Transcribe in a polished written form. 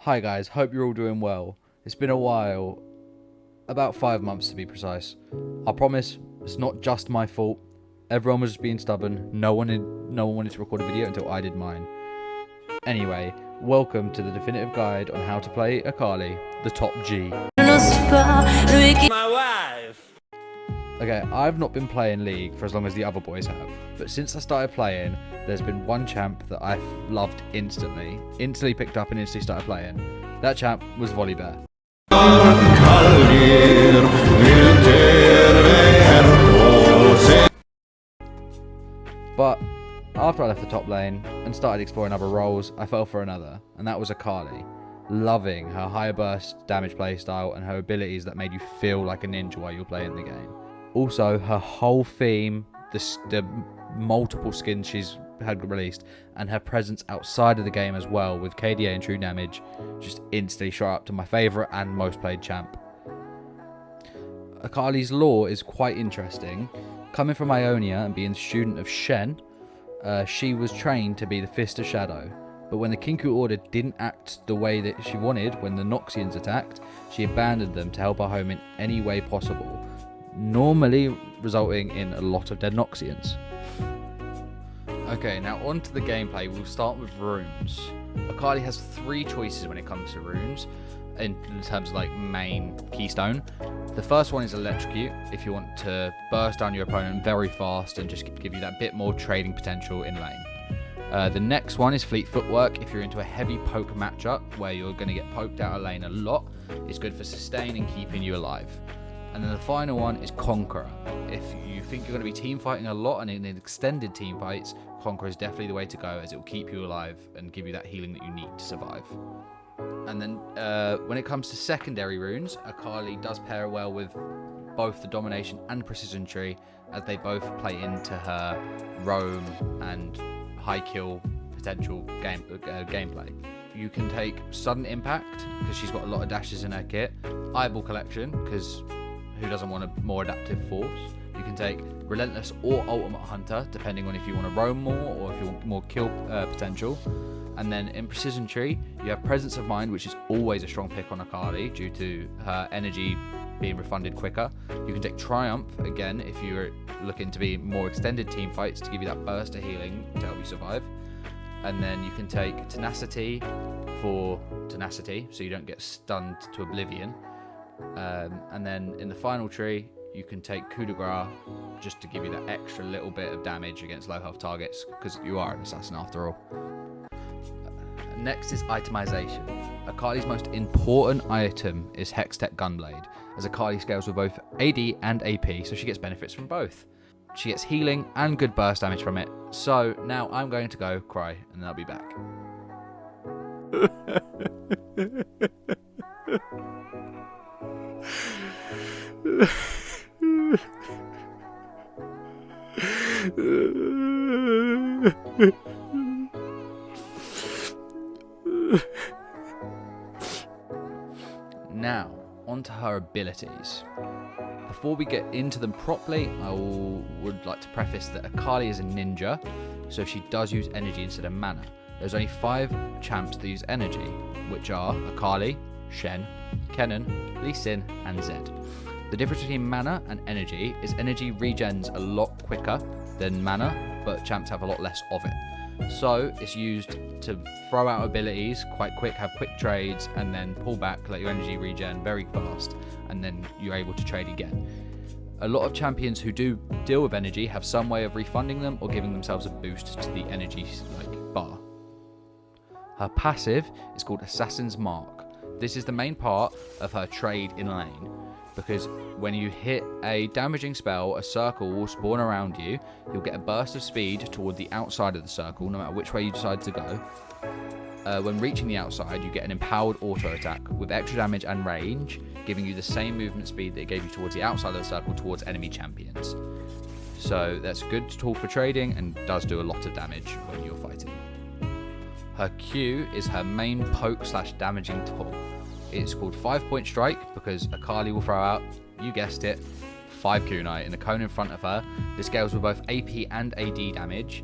Hi guys, hope you're all doing well. It's been a while, about 5 months to be precise. I promise it's not just my fault. Everyone was just being stubborn. No one wanted to record a video until I did mine. Anyway, welcome to the definitive guide on how to play Akali, the top G. My wife! Okay, I've not been playing League for as long as the other boys have, but since I started playing, there's been one champ that I've loved instantly picked up and instantly started playing. That champ was Volibear. But after I left the top lane and started exploring other roles, I fell for another, and that was Akali. Loving her higher burst damage playstyle and her abilities that made you feel like a ninja while you were playing the game. Also, her whole theme, the multiple skins she's had released, and her presence outside of the game as well with KDA and true damage just instantly shot up to my favourite and most played champ. Akali's lore is quite interesting. Coming from Ionia and being a student of Shen, she was trained to be the Fist of Shadow. But when the Kinku Order didn't act the way that she wanted when the Noxians attacked, she abandoned them to help her home in any way possible, normally resulting in a lot of dead Noxians. Okay, now on to the gameplay. We'll start with runes. Akali has 3 choices when it comes to runes, in terms of like main keystone. The first one is Electrocute, if you want to burst down your opponent very fast and just give you that bit more trading potential in lane. The next one is Fleet Footwork, if you're into a heavy poke matchup where you're going to get poked out of lane a lot. It's good for sustaining and keeping you alive. And then the final one is Conqueror. If you think you're going to be team fighting a lot and in extended team fights, Conqueror is definitely the way to go, as it will keep you alive and give you that healing that you need to survive. And then when it comes to secondary runes, Akali does pair well with both the Domination and Precision Tree, as they both play into her roam and high kill potential gameplay. You can take Sudden Impact, because she's got a lot of dashes in her kit. Eyeball Collection, because who doesn't want a more adaptive force? You can take Relentless or Ultimate Hunter, depending on if you want to roam more or if you want more kill potential. And then in Precision Tree, you have Presence of Mind, which is always a strong pick on Akali due to her energy being refunded quicker. You can take Triumph, again, if you're looking to be more extended team fights to give you that burst of healing to help you survive. And then you can take Tenacity for Tenacity, so you don't get stunned to oblivion. And then in the final tree, you can take Coup de Grace just to give you that extra little bit of damage against low health targets, because you are an assassin after all. Next is Itemization. Akali's most important item is Hextech Gunblade, as Akali scales with both AD and AP, so she gets benefits from both. She gets healing and good burst damage from it. So now I'm going to go cry, and then I'll be back. Now, onto her abilities. Before we get into them properly, I would like to preface that Akali is a ninja, so she does use energy instead of mana. There's only 5 champs that use energy, which are Akali, Shen, Kennen, Lee Sin, and Zed. The difference between mana and energy is energy regens a lot quicker than mana, but champs have a lot less of it. So it's used to throw out abilities quite quick, have quick trades, and then pull back, let your energy regen very fast, and then you're able to trade again. A lot of champions who do deal with energy have some way of refunding them or giving themselves a boost to the energy bar. Her passive is called Assassin's Mark. This is the main part of her trade in lane, because when you hit a damaging spell, a circle will spawn around you. You'll get a burst of speed toward the outside of the circle, no matter which way you decide to go. When reaching the outside, you get an empowered auto attack with extra damage and range, giving you the same movement speed that it gave you towards the outside of the circle towards enemy champions. So that's a good tool for trading and does do a lot of damage when you're fighting. Her Q is her main poke / damaging tool. It's called 5-point strike because Akali will throw out, you guessed it, 5 kunai in the cone in front of her. This scales with both AP and AD damage,